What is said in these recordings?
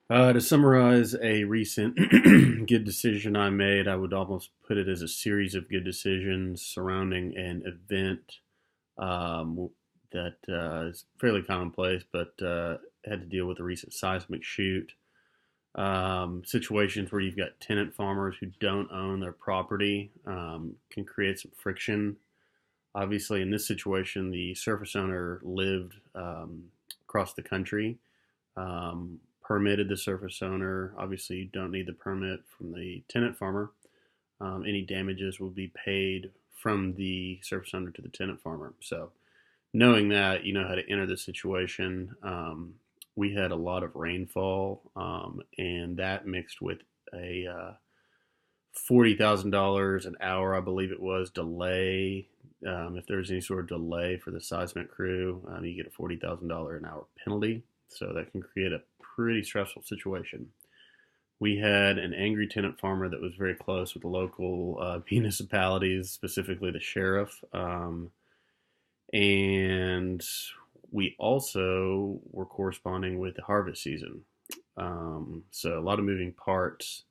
To summarize a recent good decision I made, I would almost put it as a series of good decisions surrounding an event um, that is fairly commonplace, but had to deal with a recent seismic shoot. Situations where you've got tenant farmers who don't own their property can create some friction. Obviously, in this situation, the surface owner lived across the country, permitted the surface owner. Obviously, you don't need the permit from the tenant farmer. Any damages will be paid from the surface owner to the tenant farmer. So, knowing that, you know how to enter the situation. We had a lot of rainfall, and that mixed with a $40,000 an hour, I believe it was, delay. If there's any sort of delay for the seismic crew, you get a $40,000 an hour penalty. So that can create a pretty stressful situation. We had an angry tenant farmer that was very close with the local municipalities, specifically the sheriff. And we also were corresponding with the harvest season. So a lot of moving parts.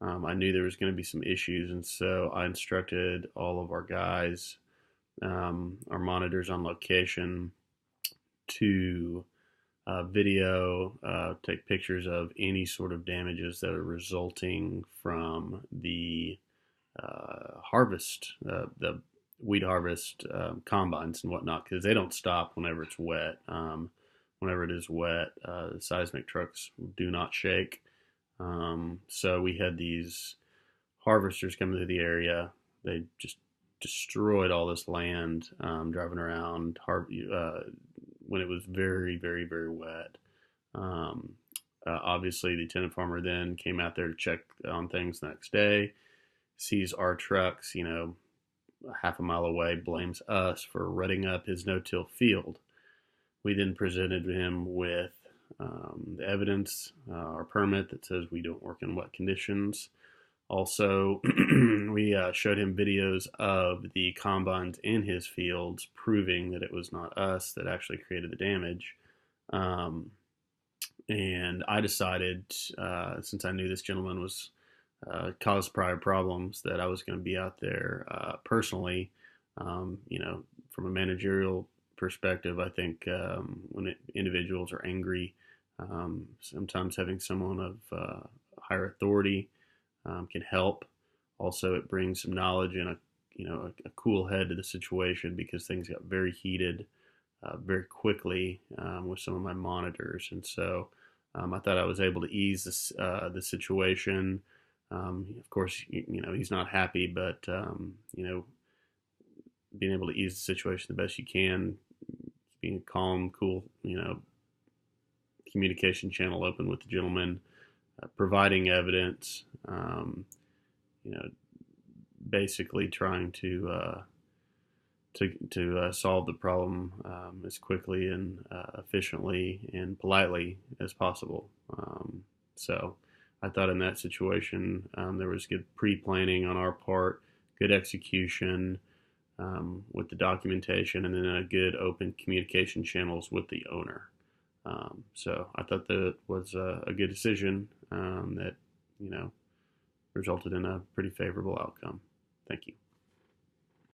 I knew there was going to be some issues, and so I instructed all of our guys, our monitors on location, to take pictures of any sort of damages that are resulting from the the wheat harvest combines and whatnot, because they don't stop whenever it's wet. Whenever it is wet, the seismic trucks do not shake. So we had these harvesters coming through the area. They just destroyed all this land, driving around when it was very, very, very wet. Um, Obviously, the tenant farmer then came out there to check on things the next day, sees our trucks, half a mile away, blames us for rutting up his no-till field. We then presented him with the evidence, our permit that says we don't work in wet conditions. Also, we showed him videos of the combines in his fields, proving that it was not us that actually created the damage. Um, and I decided, since I knew this gentleman was caused prior problems, that I was going to be out there personally. From a managerial perspective, I think individuals are angry, sometimes having someone of higher authority can help. Also, it brings some knowledge and a cool head to the situation, because things got very heated very quickly with some of my monitors, and so I thought I was able to ease the situation. Of course, he's not happy, but being able to ease the situation the best you can, being calm, cool, communication channel open with the gentleman, providing evidence, you know, basically trying to solve the problem as quickly and efficiently and politely as possible. So I thought in that situation there was good pre-planning on our part, good execution with the documentation, and then a good open communication channels with the owner. So I thought that was a good decision that resulted in a pretty favorable outcome. Thank you.